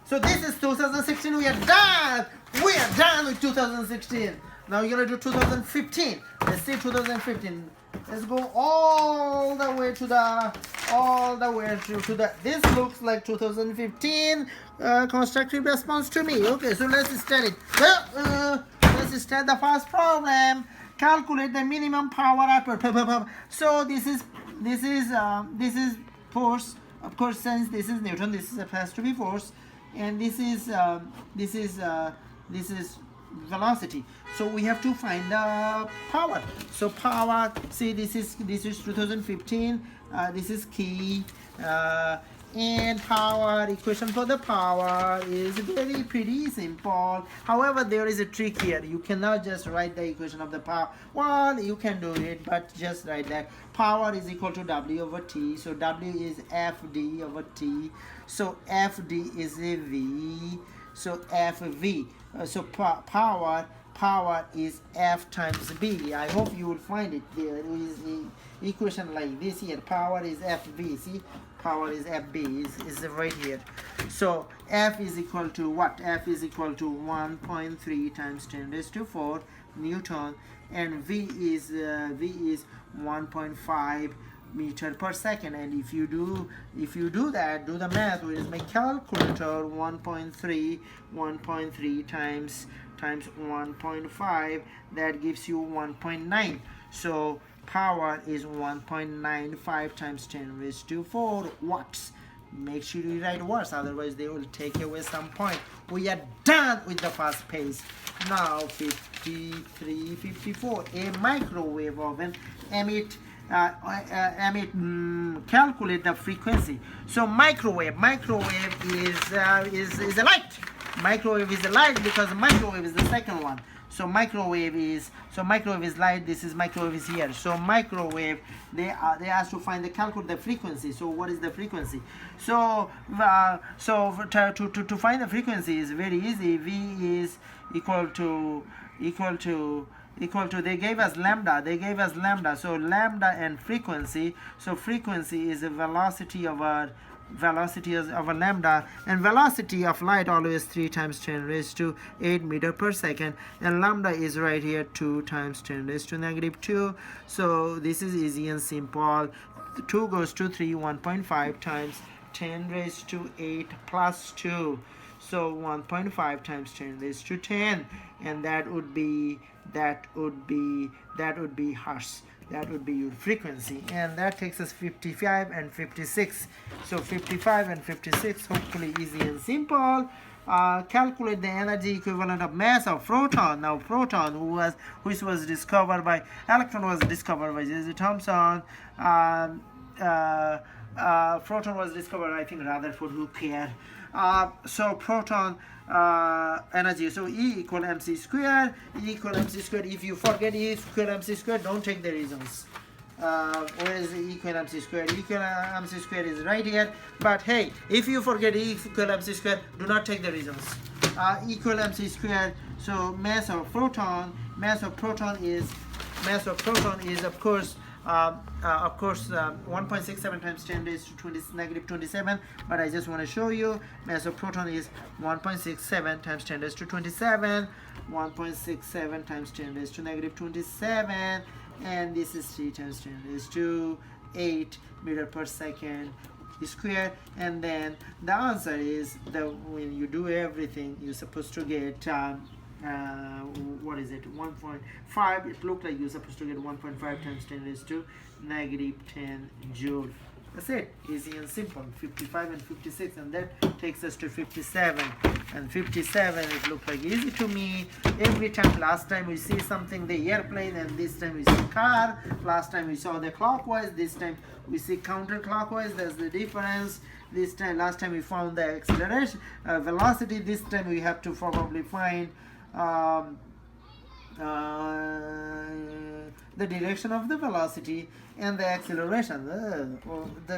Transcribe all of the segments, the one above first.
So this is 2016. We are done. We are done with 2016. Now we're gonna do 2015. Let's see 2015. Let's go all the way to the this looks like 2015 constructive response to me. Okay, so let's start it. Let's start the first problem. Calculate the minimum power output. So this is force. Of course, since this is Newton, this has to be force, and this is velocity. So we have to find the power. So power, see, this is 2015. This is key, and power equation for the power is very pretty simple. However, there is a trick here. You cannot just write the equation of the power. Well, you can do it, but just write that power is equal to W over T. So W is FD over T. So FD is a V. So FV. So power is F times B. I hope you will find it. There is an equation like this here. Power is FV. See, power is FB. Is right here. So F is equal to what? F is equal to 1.3 times 10 raised to 4 Newton, and V is 1.5 meter per second. And if you do that, do the math with my calculator. 1.3 times 1.5, that gives you 1.9. So power is 1.95 times 10 raised to 4 watts. Make sure you write watts, otherwise they will take away some point. We are done with the first page. Now 53, 54. A microwave oven calculate the frequency. So microwave is a light. Microwave is a light because microwave is the second one. So microwave is light. This is microwave is here. So microwave, they asked to calculate the frequency. So what is the frequency? So to find the frequency is very easy. V is equal to they gave us lambda. So lambda and frequency. So frequency is the velocity of a lambda, and velocity of light always 3 times 10 raised to 8 meter per second, and lambda is right here 2 times 10 raised to negative 2. So this is easy and simple. 2 goes to 3, 1.5 times 10 raised to 8 plus 2. So 1.5 times 10 raised to 10, and that would be hertz. That would be your frequency, and that takes us 55 and 56. So 55 and 56, hopefully easy and simple. Calculate the energy equivalent of mass of proton. Now proton, which was discovered by electron, was discovered by J.J. Thomson. Proton was discovered, I think, Rutherford. Who care? So proton energy, so E equal mc square. If you forget E equal mc square, don't take the reasons. Where is E equal mc square? E equal mc square is right here, but hey, if you forget E equal mc square, do not take the reasons. Equal mc square. So mass of proton is of course 1.67 times 10 raised to negative 27, but I just want to show you mass of proton is 1.67 times 10 raised to 27, 1.67 times 10 raised to negative 27, and this is 3 times 10 raised to 8 meter per second square. And then the answer is when you do everything, you're supposed to get what is it, 1.5. It looked like you're supposed to get 1.5 times 10 raised to negative 10 joule. That's it, easy and simple. 55 and 56, and that takes us to 57. And 57, it looked like easy to me. Every time, last time we see something, the airplane, and this time we see car. Last time we saw the clockwise, this time we see counterclockwise. That's the difference. This time, last time we found the acceleration, velocity. This time we have to probably find the direction of the velocity and the acceleration.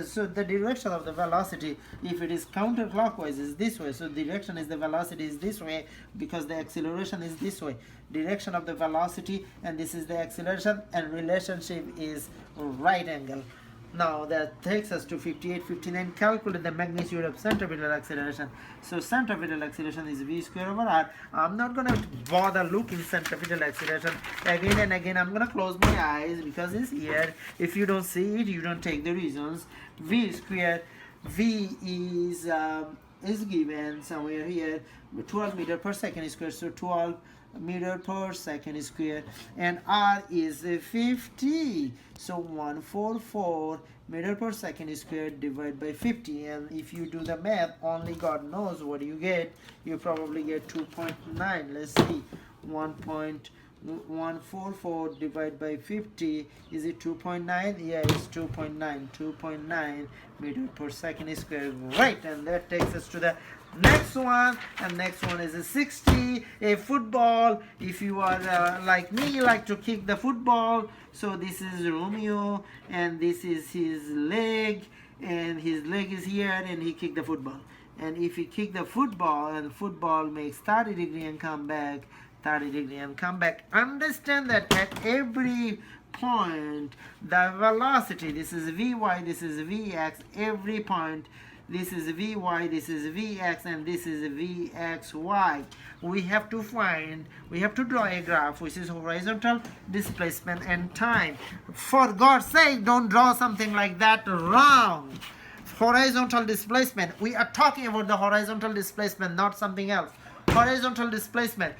So the direction of the velocity, if it is counterclockwise, is this way. So direction is the velocity is this way, because the acceleration is this way. Direction of the velocity, and this is the acceleration, and relationship is right angle. Now that takes us to 58, 59. Calculate the magnitude of centripetal acceleration. So centripetal acceleration is v square over r. I'm not going to bother looking centripetal acceleration again and again. I'm going to close my eyes because it's here. If you don't see it, you don't take the reasons. V square, v is given somewhere here 12 meter per second square. So 12 meter per second square, and r is 50, so 144 meter per second square divided by 50. And if you do the math, only God knows what you get. You probably get 2.9. let's see, 1.144 divided by 50, is it 2.9? Yeah, it's 2.9 meter per second square. Right, and that takes us to the next one, and next one is a 60. A football, if you are like me, you like to kick the football. So this is Romeo, and this is his leg, and his leg is here, and he kicked the football. And if he kick the football, and football makes 30 degree and come back, 30 degree and come back, understand that at every point the velocity, this is vy, this is vx, every point, this is vy, this is vx, and this is vxy. We have to draw a graph which is horizontal displacement and time. For God's sake, don't draw something like that. Wrong. Horizontal displacement, we are talking about the horizontal displacement, not something else. Horizontal displacement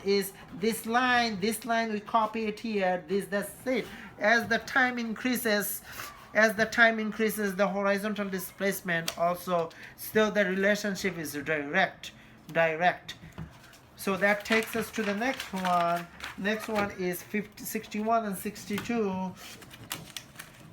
is this line, we copy it here, that's it. As the time increases, the horizontal displacement also, still the relationship is direct. So that takes us to the next one. Next one is 61 and 62.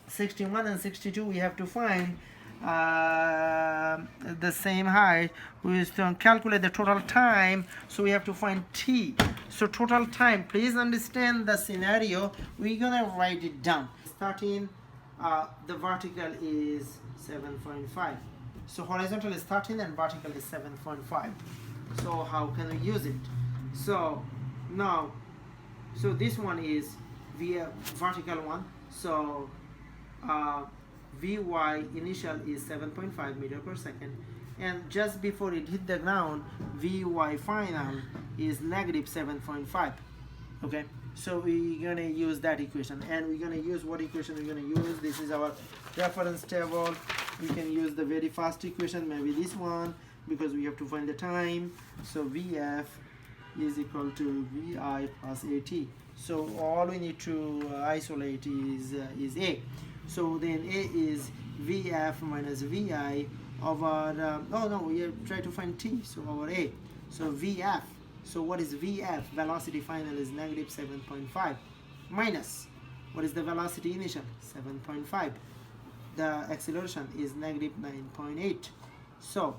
61 and 62, we have to find the same height. We have to calculate the total time, so we have to find t. So total time, please understand the scenario. We're gonna write it down. 13, the vertical is 7.5. So horizontal is 13 and vertical is 7.5. So how can we use it? So now, so this one is vertical one. So Vy initial is 7.5 meter per second, and just before it hit the ground, Vy final is negative 7.5. Okay, so we're gonna use that equation, and we're gonna use what equation we're gonna use. This is our reference table. We can use the very fast equation, maybe this one, because we have to find the time. So Vf is equal to Vi plus At. So all we need to isolate is A. So then A is Vf minus Vi over, we have tried to find T, so over A. So Vf, so what is Vf? Velocity final is negative 7.5 minus, what is the velocity initial? 7.5. The acceleration is negative 9.8. So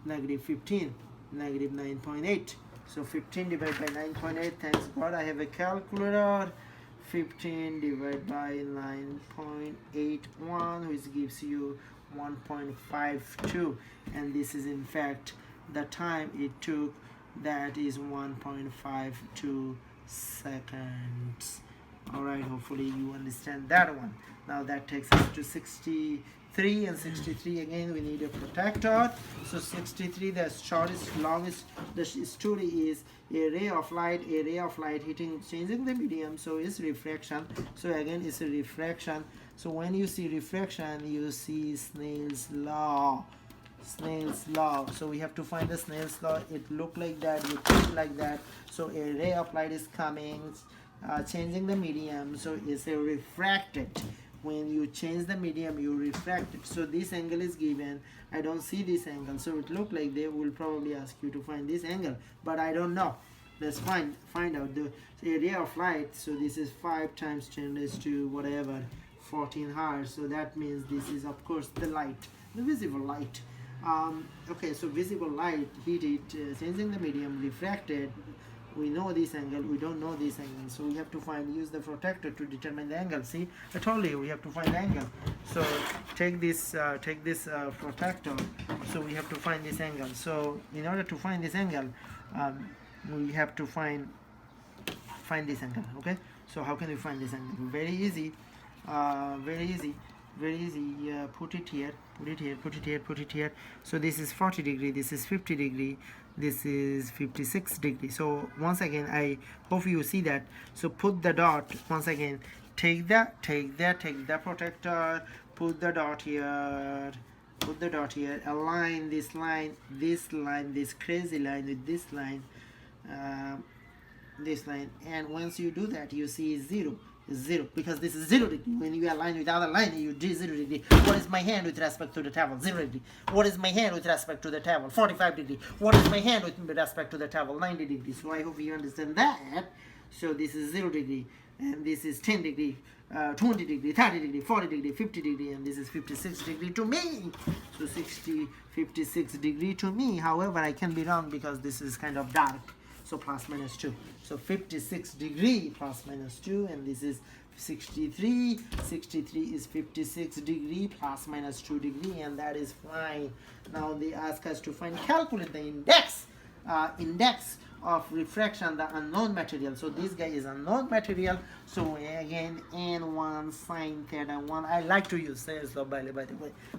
negative 15, negative 9.8. So 15 divided by 9.8, thanks God I have a calculator. 15 divided by 9.81, which gives you 1.52, and this is in fact the time it took, that is 1.52 seconds. Alright, hopefully you understand that one. Now that takes us to 63, and 63 again we need a protector. So 63, the longest the story is a ray of light hitting, changing the medium, so it's refraction. So again it's a refraction. So when you see refraction, you see Snell's law. So we have to find the Snell's law. It look like that, it look like that. So a ray of light is coming, changing the medium, so it's a refracted. When you change the medium, you refract it. So this angle is given. I don't see this angle, so it look like they will probably ask you to find this angle, but I don't know. Let's find out the area of light. So this is 5 times 10 raised to whatever 14 Hz. So that means this is of course the light, the visible light. Okay, so visible light heated, changing the medium, refracted. We know this angle, we don't know this angle, so we have to use the protector to determine the angle. See, I told you we have to find the angle. So take this protector. So we have to find this angle. So in order to find this angle, we have to find this angle. Okay, so how can we find this angle? Very easy. Very easy, very easy. Put it here, put it here, put it here, put it here. So this is 40 degree, this is 50 degree, this is 56 degree. So once again, I hope you see that. So put the dot once again, take the protector, put the dot here, put the dot here, align this line, this crazy line with this line, and once you do that, you see 0, because this is 0 degree. When you align with the other line, you do 0 degree. What is my hand with respect to the table? 0 degree. What is my hand with respect to the table? 45 degree. What is my hand with respect to the table? 90 degrees. So I hope you understand that. So this is 0 degree, and this is 10 degree, 20 degree, 30 degree, 40 degree, 50 degree, and this is 56 degree to me. So 56 degree to me. However, I can be wrong because this is kind of dark. So plus minus 2. So 56 degree plus minus 2, and this is 63. 63 is 56 degree plus minus 2 degree, and that is fine. Now they ask us to calculate the index of refraction, the unknown material. So this guy is unknown material. So again, n1 sine theta 1. I like to use this by the way,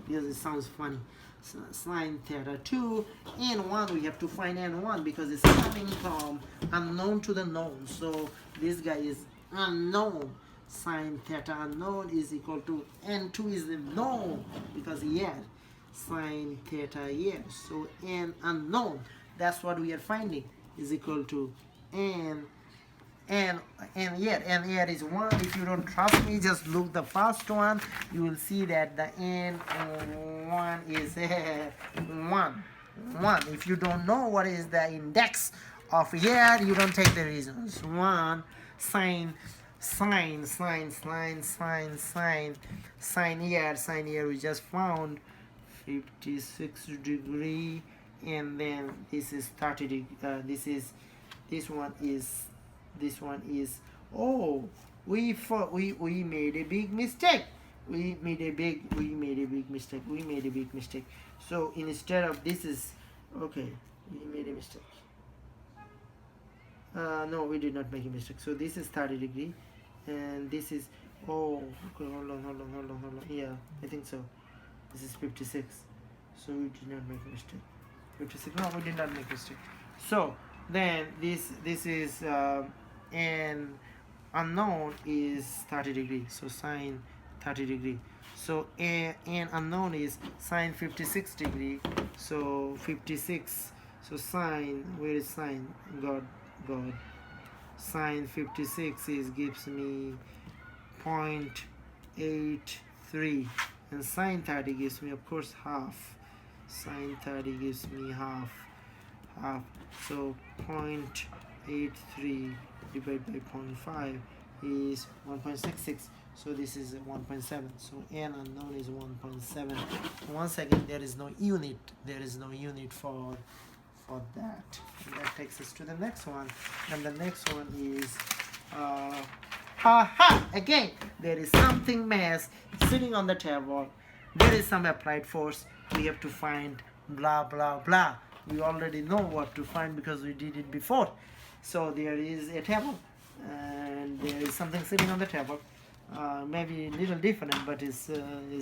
because it sounds funny. So sine theta 2, n1, we have to find n1 because it's coming from unknown to the known. So this guy is unknown. Sine theta unknown is equal to n2 is the known, because here sine theta here. So n unknown, that's what we are finding, is equal to n here is 1. If you don't trust me, just look the first one. You will see that the n1 is 1. If you don't know what is the index of here, you don't take the reasons. 1 sine here we just found 56 degree, and then this is 30 degree. This one is oh, we made a big mistake. We made a big mistake. So instead of this is okay, we made a mistake. No, we did not make a mistake. So this is 30 degree, and this is oh, okay, hold on. Yeah, I think so. This is 56. So we did not make a mistake. 56. No, we did not make a mistake. So then this is and unknown is 30 degree. So sine 30 degree. So and unknown is sine 56 degree. So 56. So sine, where is sine? God. Sine 56 gives me 0.83, and sine 30 gives me, of course, half. Sine 30 gives me half. So 0.83 divided by 0.5 is 1.66. So this is 1.7. So n unknown is 1.7. Once again, there is no unit. For that. And that takes us to the next one. And the next one is again, there is something mass sitting on the table. There is some applied force. We have to find blah blah blah. We already know what to find because we did it before. So there is a table, and there is something sitting on the table. Maybe a little different, but is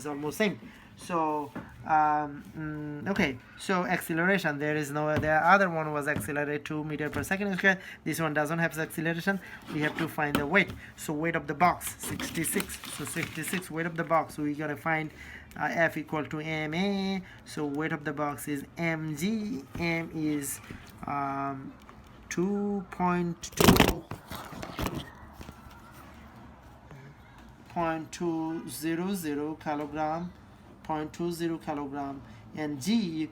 almost same. So okay, so acceleration, the other one was accelerated 2 meters per second square. This one doesn't have acceleration. We have to find the weight. So weight of the box 66. So 66 weight of the box. So we gotta find F equal to ma. So weight of the box is mg. M is 2.2 0.200 kilogram, 0.20 kilogram, and G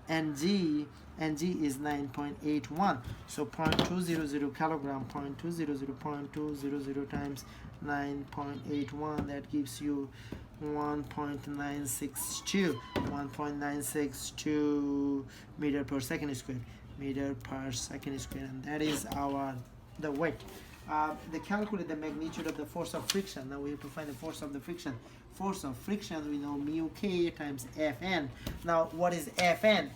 is 9.81. So 0.200 kilogram, 0.200 times 9.81, that gives you 1.962 meter per second square, and that is the weight. They calculate the magnitude of the force of friction. Now we have to find the force of the friction. Force of friction, we know mu k times Fn. Now what is Fn?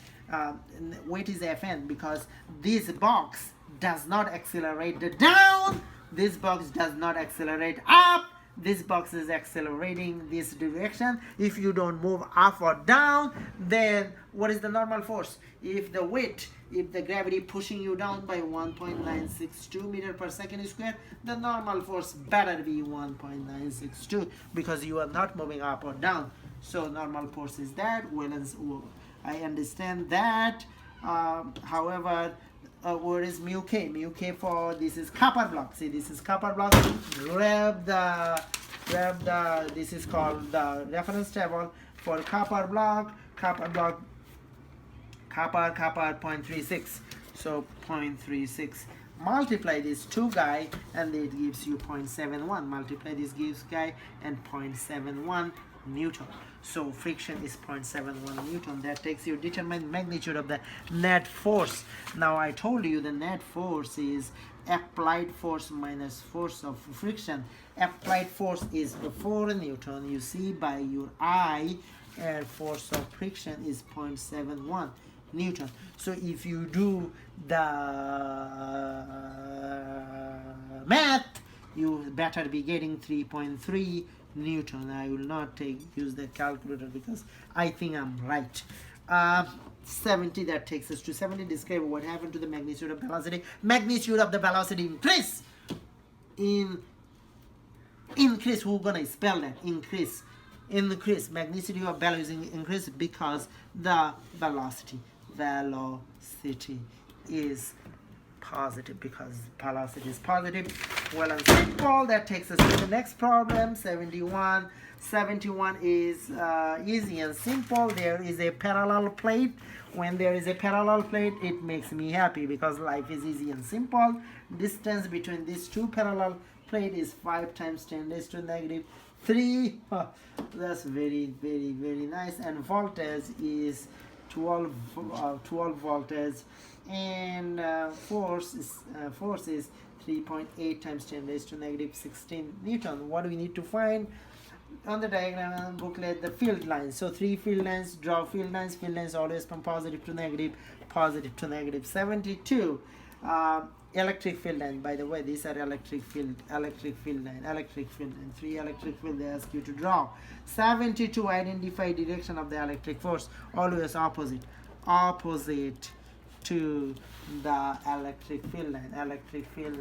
Weight is Fn because this box does not accelerate down, this box does not accelerate up, this box is accelerating this direction. If you don't move up or down, then what is the normal force? If the weight, if the gravity pushing you down by 1.962 meter per second square, the normal force better be 1.962 because you are not moving up or down. So normal force is that. Well, I understand that. However, where is mu k? Mu k for this is copper block. See, this is copper block. Grab the this is called the reference table for copper block. Copper 0.36. So 0.36. Multiply these two guy and it gives you 0.71. Multiply this gives guy and 0.71 Newton. So friction is 0.71 Newton. That takes you determine magnitude of the net force. Now I told you the net force is applied force minus force of friction. Applied force is 4 Newton. You see by your eye, and force of friction is 0.71 Newton. So if you do the math, you better be getting 3.3 Newton. I will not use the calculator because I think I'm right. 70, that takes us to 70. Describe what happened to the magnitude of velocity. Magnitude of the velocity increase. Increase, who's gonna spell that? Increase. Magnitude of velocity increase because the velocity is positive, because velocity is positive. Well and simple. That takes us to the next problem, 71. 71 is easy and simple. There is a parallel plate. When there is a parallel plate, it makes me happy because life is easy and simple. Distance between these two parallel plate is 5 times 10 raised to negative 3. That's very nice. And voltage is 12 voltage, and force is 3.8 times 10 raised to negative 16 Newton. What do we need to find? On the diagram and booklet, the field lines. So 3 field lines, draw field lines. Field lines always from positive to negative 72. Electric field line. By the way, these are electric field line. 3 electric field they ask you to draw. 72, identify direction of the electric force. Always opposite to the electric field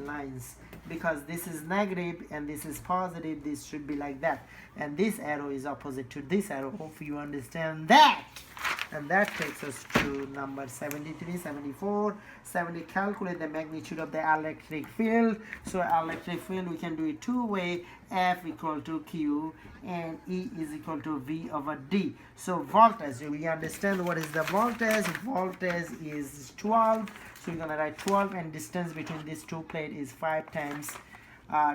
lines, because this is negative and this is positive. This should be like that, and this arrow is opposite to this arrow. Hope you understand that. And that takes us to number 73, 74. 70, calculate the magnitude of the electric field. So electric field, we can do it two way. F equal to Q and E is equal to V over D. So voltage, we understand what is the voltage. Voltage is 12. So we're gonna write 12, and distance between these two plates is 5 times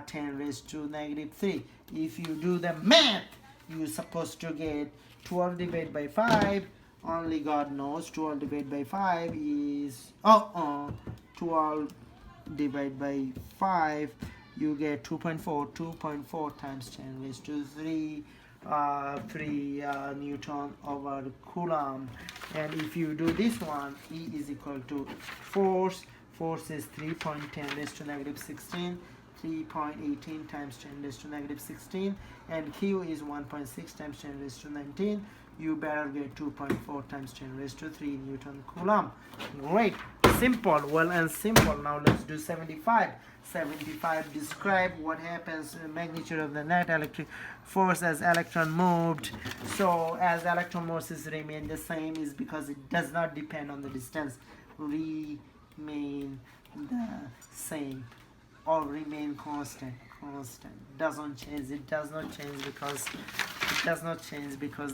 10 raised to negative 3. If you do the math, you're supposed to get 12 divided by 5. Only God knows. 12 divided by 5 is 12 divided by 5, you get 2.4 times 10 raised to 3 Newton over Coulomb. And if you do this one, E is equal to force is 3.10 raised to negative 16, 3.18 times 10 raised to negative 16, and Q is 1.6 times 10 raised to 19. You better get 2.4 times 10 raised to 3 Newton Coulomb. Great. Simple. Well and simple. Now let's do 75. 75, describe what happens to the magnitude of the net electric force as electron moved. So as electron forces remain the same is because it does not depend on the distance. Remain the same or remain constant. Doesn't change. It does not change because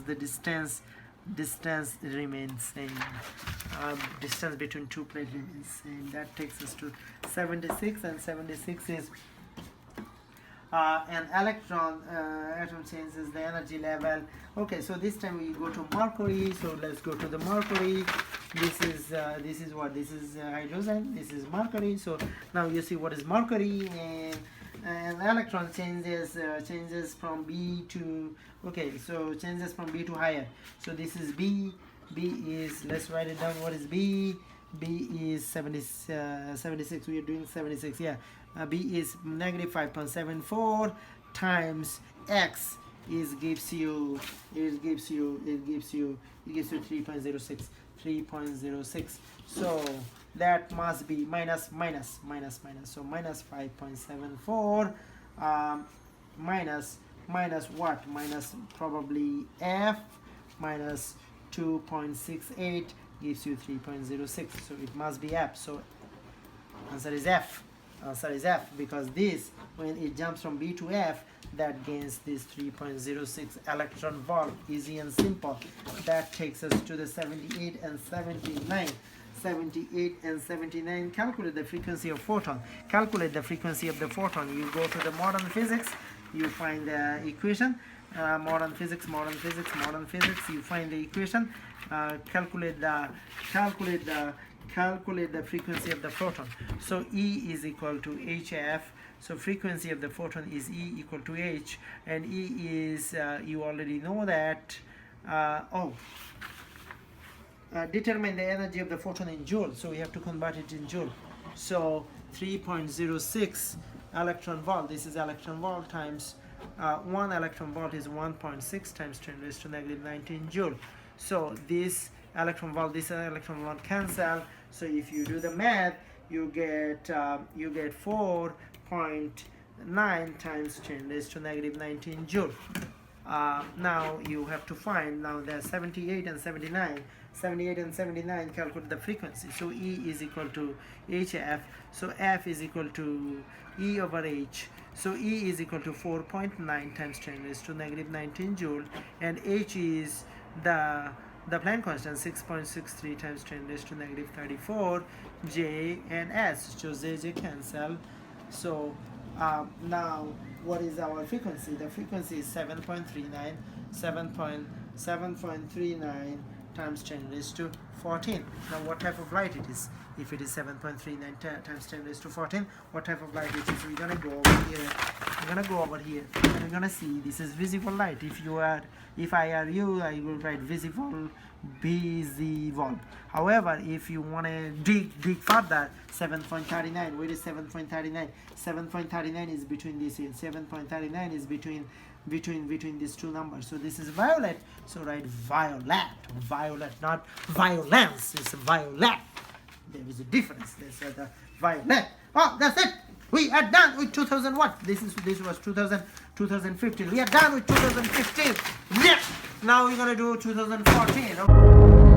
the distance remains same. Distance between two plates remains same. That takes us to 76, and 76 is an electron changes the energy level. Okay, so this time we go to Mercury. So let's go to the Mercury. This is what? This is hydrogen. This is Mercury. So now you see what is Mercury, and electron changes from B to, okay, so changes from B to higher. So this is B is, let's write it down. What is B is 76. We are doing 76, yeah. B is negative 5.74 times x is gives you 3.06. So that must be minus, so minus 5.74 minus what, minus probably f minus 2.68 gives you 3.06. so it must be f. So answer is f. Because this, when it jumps from B to F, that gains this 3.06 electron volt. Easy and simple. That takes us to the 78 and 79. 78 and 79. Calculate the frequency of photon. Calculate the frequency of the photon. You go to the modern physics, you find the equation. Modern physics, you find the equation. Calculate the frequency of the photon. So E is equal to HF. So frequency of the photon is E equal to H, and E is you already know that. Determine the energy of the photon in joule. So we have to convert it in joule. So 3.06 electron volt. This is electron volt times 1 electron volt is 1.6 times 10 raised to negative 19 joule. So this electron volt cancel. So if you do the math, you get 4.9 times 10 raised to negative 19 joule. Now you have to find now the 78 and 79. 78 and 79, calculate the frequency. So E is equal to HF. So F is equal to E over H. So E is equal to 4.9 times 10 raised to negative 19 joule, and H is the Planck constant, 6.63 times 10 raised to negative 34. J and S, so J cancel. So now what is our frequency? The frequency is 7.39 times 10 raised to 14. Now what type of light it is? If it is 7.39 times 10 raised to 14, what type of light it is? We're gonna go over here. And we're gonna see this is visible light. If I are you, I will write visible. However, if you want to dig further, 7.39. Where is 7.39? 7.39 is between these here. 7.39 is between these two numbers. So this is violet. So write violet, not violence. It's violet. There is a difference. There's the violet. Oh, that's it. We are done with 2001. This was 2015. We are done with 2015. Yes. Now we're gonna do 2014.